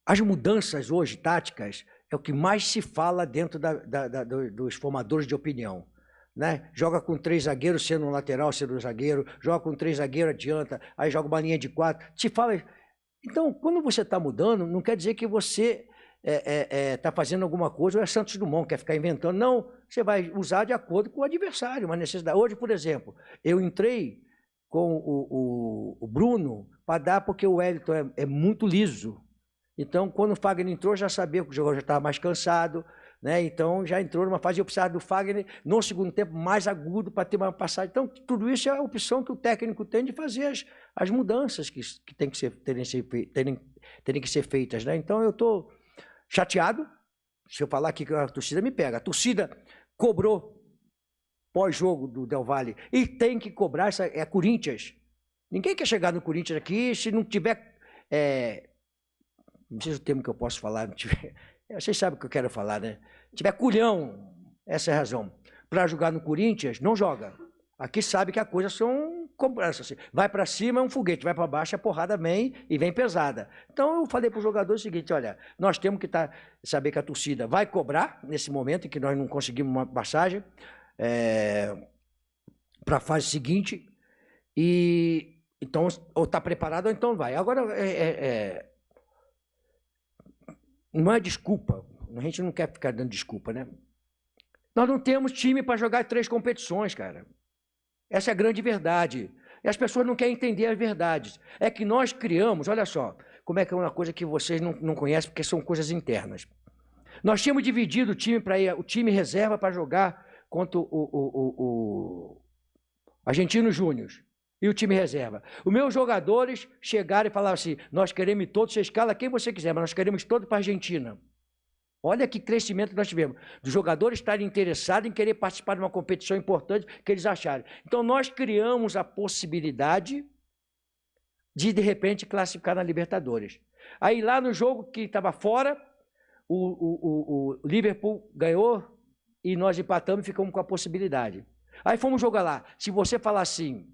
As mudanças hoje, táticas, é o que mais se fala dentro dos formadores de opinião. Né? Joga com 3 zagueiros, sendo um lateral, sendo um zagueiro, joga com 3 zagueiros, adianta, aí joga uma linha de 4. Te fala. Então, quando você está mudando, não quer dizer que você está fazendo alguma coisa, ou é Santos Dumont, quer ficar inventando. Não, você vai usar de acordo com o adversário, uma necessidade. Hoje, por exemplo, eu entrei com o Bruno para dar, porque o Wellington é muito liso. Então, quando o Fagner entrou, já sabia que o jogador já estava mais cansado, né? Então, já entrou numa fase de precisar do Fagner no segundo tempo mais agudo para ter uma passagem. Então, tudo isso é a opção que o técnico tem de fazer as mudanças que tem que terem que ser feitas, né? Então, eu estou chateado. Se eu falar aqui que a torcida me pega. A torcida cobrou pós-jogo do Del Valle e tem que cobrar, é Corinthians. Ninguém quer chegar no Corinthians aqui se não tiver... não sei se o termo que eu posso falar, não tiver, vocês sabem o que eu quero falar, né? Tiver culhão, essa é a razão. Para jogar no Corinthians, não joga. Aqui sabe que as coisas são cobranças. Assim. Vai para cima é um foguete, vai para baixo a porrada vem e vem pesada. Então eu falei para o jogador o seguinte, olha, nós temos que saber que a torcida vai cobrar nesse momento em que nós não conseguimos uma passagem para a fase seguinte e então ou está preparado ou então vai. Agora não é desculpa, a gente não quer ficar dando desculpa, né? Nós não temos time para jogar 3 competições, cara. Essa é a grande verdade. E as pessoas não querem entender as verdades. É que nós criamos, olha só, como é que é uma coisa que vocês não conhecem, porque são coisas internas. Nós tínhamos dividido o time para ir, o time reserva para jogar contra o Argentino Júnior e o time reserva. Os meus jogadores chegaram e falaram assim, nós queremos todos, você escala quem você quiser, mas nós queremos todos para a Argentina. Olha que crescimento nós tivemos, dos jogadores estarem interessados em querer participar de uma competição importante que eles acharem. Então nós criamos a possibilidade de repente, classificar na Libertadores. Aí lá no jogo que estava fora, o Liverpool ganhou e nós empatamos e ficamos com a possibilidade. Aí fomos jogar lá. Se você falar assim,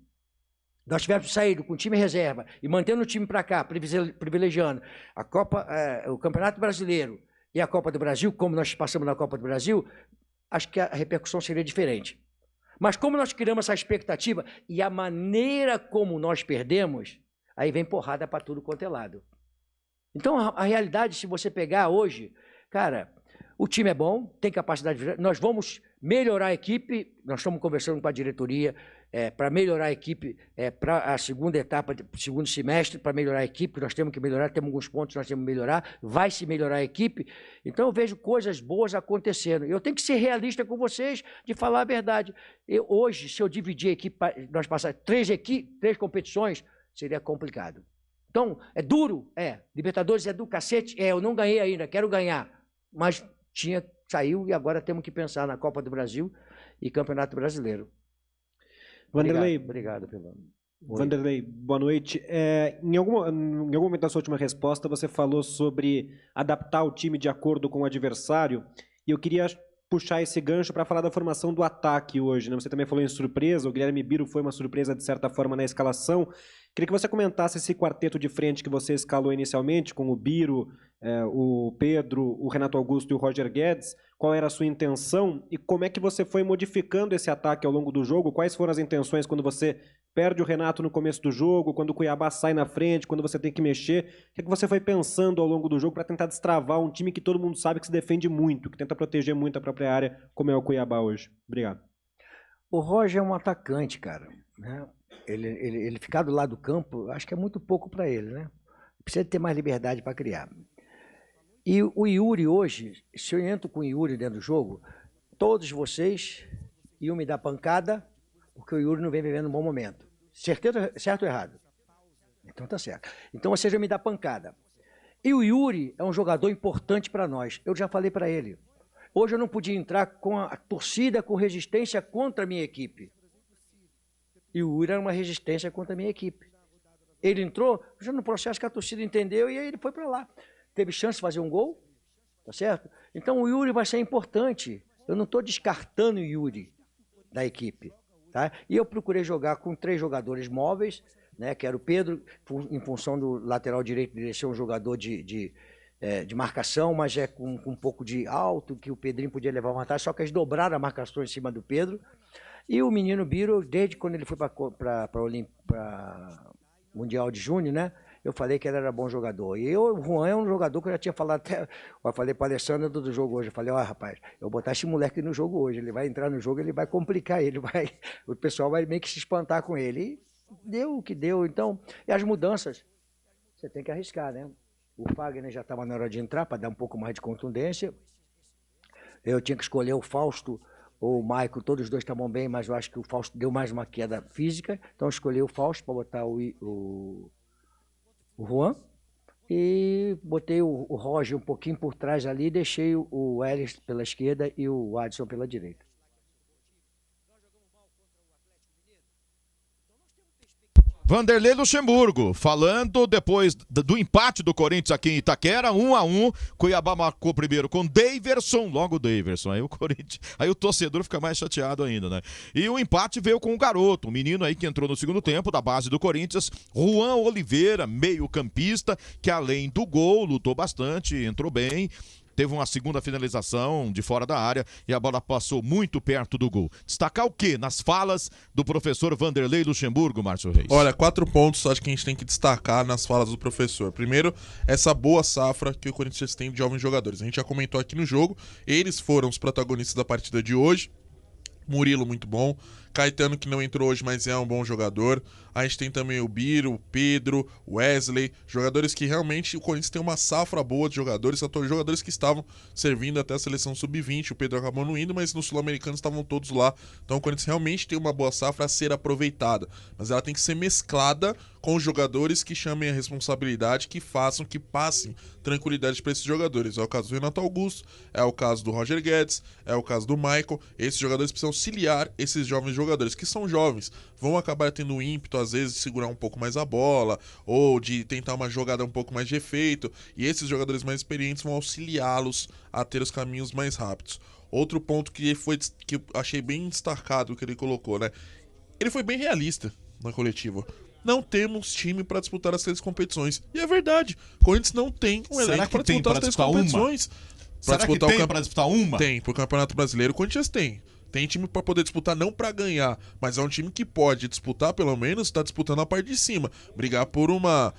nós tivéssemos saído com o time reserva e mantendo o time para cá, privilegiando a Copa, o Campeonato Brasileiro e a Copa do Brasil, como nós passamos na Copa do Brasil, acho que a repercussão seria diferente. Mas como nós criamos essa expectativa e a maneira como nós perdemos, aí vem porrada para tudo quanto é lado. Então, a realidade, se você pegar hoje, cara, o time é bom, tem capacidade de... Nós vamos melhorar a equipe, nós estamos conversando com a diretoria para melhorar a equipe para a segunda etapa, segundo semestre, para melhorar a equipe, nós temos que melhorar, temos alguns pontos que nós temos que melhorar, vai se melhorar a equipe. Então, eu vejo coisas boas acontecendo. Eu tenho que ser realista com vocês, de falar a verdade. Hoje, se eu dividir a equipe, nós passarmos 3 competições, seria complicado. Então, é duro? Libertadores é do cacete? Eu não ganhei ainda, quero ganhar. Mas saiu e agora temos que pensar na Copa do Brasil e Campeonato Brasileiro. Vanderlei, obrigado pelo... Vanderlei, boa noite. Em algum momento da sua última resposta, você falou sobre adaptar o time de acordo com o adversário, e eu queria puxar esse gancho para falar da formação do ataque hoje, né? Você também falou em surpresa, o Guilherme Biro foi uma surpresa de certa forma na escalação. Queria que você comentasse esse quarteto de frente que você escalou inicialmente, com o Biro, o Pedro, o Renato Augusto e o Roger Guedes. Qual era a sua intenção e como é que você foi modificando esse ataque ao longo do jogo? Quais foram as intenções quando você perde o Renato no começo do jogo, quando o Cuiabá sai na frente, quando você tem que mexer? O que você foi pensando ao longo do jogo para tentar destravar um time que todo mundo sabe que se defende muito, que tenta proteger muito a própria área, como é o Cuiabá hoje? Obrigado. O Roger é um atacante, cara, né? Ele ficar do lado do campo, acho que é muito pouco para ele, né? Precisa ter mais liberdade para criar. E o Yuri hoje, se eu entro com o Yuri dentro do jogo, todos vocês iam me dar pancada, porque o Yuri não vem vivendo um bom momento. Certeza, certo ou errado? Então tá certo. Então vocês iam me dar pancada. E o Yuri é um jogador importante para nós. Eu já falei para ele. Hoje eu não podia entrar com a torcida com resistência contra a minha equipe. E o Yuri era uma resistência contra a minha equipe. Ele entrou já no processo que a torcida entendeu e aí ele foi para lá. Teve chance de fazer um gol, tá certo? Então o Yuri vai ser importante. Eu não estou descartando o Yuri da equipe, tá? E eu procurei jogar com 3 jogadores móveis, né? Que era o Pedro, em função do lateral direito dele ser um jogador de de marcação, mas com um pouco de alto, que o Pedrinho podia levar vantagem, só que eles dobraram a marcação em cima do Pedro. E o menino Biro, desde quando ele foi para Mundial de Júnior, né? Eu falei que ele era bom jogador. E o Juan é um jogador que eu já tinha falado até. Eu falei para a Alessandra do jogo hoje. Eu falei, rapaz, eu vou botar esse moleque no jogo hoje. Ele vai entrar no jogo, ele vai complicar, o pessoal vai meio que se espantar com ele. E deu o que deu. Então, e as mudanças, você tem que arriscar, né? O Fagner já estava na hora de entrar para dar um pouco mais de contundência. Eu tinha que escolher o Fausto ou o Maico, todos os dois estavam bem, mas eu acho que o Fausto deu mais uma queda física. Então eu escolhi o Fausto para botar o Juan. E botei o Roger um pouquinho por trás ali e deixei o Ellis pela esquerda e o Adson pela direita. Vanderlei Luxemburgo, falando depois do empate do Corinthians aqui em Itaquera, 1-1, Cuiabá marcou primeiro com Daverson, logo Daverson, aí o torcedor fica mais chateado ainda, né? E o empate veio com o garoto, um menino aí que entrou no segundo tempo, da base do Corinthians, Juan Oliveira, meio campista, que além do gol, lutou bastante, entrou bem, teve uma segunda finalização de fora da área e a bola passou muito perto do gol. Destacar o quê? Nas falas do professor Vanderlei Luxemburgo, Márcio Reis. Olha, 4 pontos acho que a gente tem que destacar nas falas do professor. Primeiro, essa boa safra que o Corinthians tem de jovens jogadores. A gente já comentou aqui no jogo, eles foram os protagonistas da partida de hoje. Murilo muito bom, Caetano que não entrou hoje, mas é um bom jogador. A gente tem também o Biro, o Pedro, o Wesley, jogadores que realmente o Corinthians tem uma safra boa de jogadores, jogadores que estavam servindo até a seleção sub-20. O Pedro acabou não indo, mas no Sul-Americano estavam todos lá. Então o Corinthians realmente tem uma boa safra a ser aproveitada, mas ela tem que ser mesclada com jogadores que chamem a responsabilidade, que façam, que passem tranquilidade para esses jogadores. É o caso do Renato Augusto, é o caso do Roger Guedes, é o caso do Michael. Esses jogadores precisam auxiliar esses jovens jogadores, que são jovens, vão acabar tendo ímpeto, às vezes, de segurar um pouco mais a bola, ou de tentar uma jogada um pouco mais de efeito, e esses jogadores mais experientes vão auxiliá-los a ter os caminhos mais rápidos. Outro ponto que eu achei bem destacado que ele colocou, né? Ele foi bem realista na coletiva. Não temos time para disputar as 3 competições. E é verdade. O Corinthians não tem um elenco para disputar as 3 competições. Será que tem para disputar uma? Tem, pro Campeonato Brasileiro o Corinthians tem. Tem time para poder disputar, não para ganhar, mas é um time que pode disputar, pelo menos, está disputando a parte de cima. Brigar por uma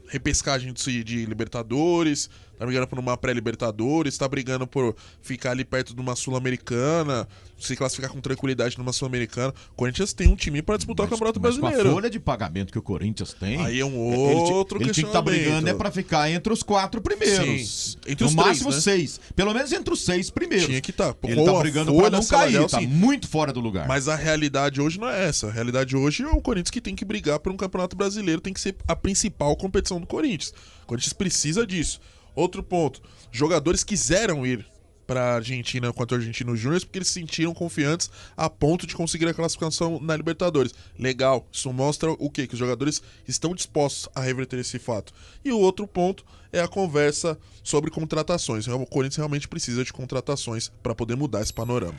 repescagem de Libertadores, tá brigando por uma pré-Libertadores, tá brigando por ficar ali perto de uma Sul-Americana, se classificar com tranquilidade numa Sul-Americana. O Corinthians tem um time para disputar o Campeonato Brasileiro. Mas com a folha de pagamento que o Corinthians tem... Aí é um outro ele tinha que estar brigando para ficar entre os 4 primeiros. Sim, entre os no 3, máximo, né? 6. Pelo menos entre os 6 primeiros. Tinha que estar. Ele tá brigando para não cair, tá muito fora do lugar. Mas a realidade hoje não é essa. A realidade hoje é o Corinthians que tem que brigar por um Campeonato Brasileiro, tem que ser a principal competição do Corinthians. O Corinthians precisa disso. Outro ponto, jogadores quiseram ir para a Argentina contra o Argentino Júnior porque eles se sentiram confiantes a ponto de conseguir a classificação na Libertadores. Legal, isso mostra o quê? Que os jogadores estão dispostos a reverter esse fato. E o outro ponto é a conversa sobre contratações. O Corinthians realmente precisa de contratações para poder mudar esse panorama.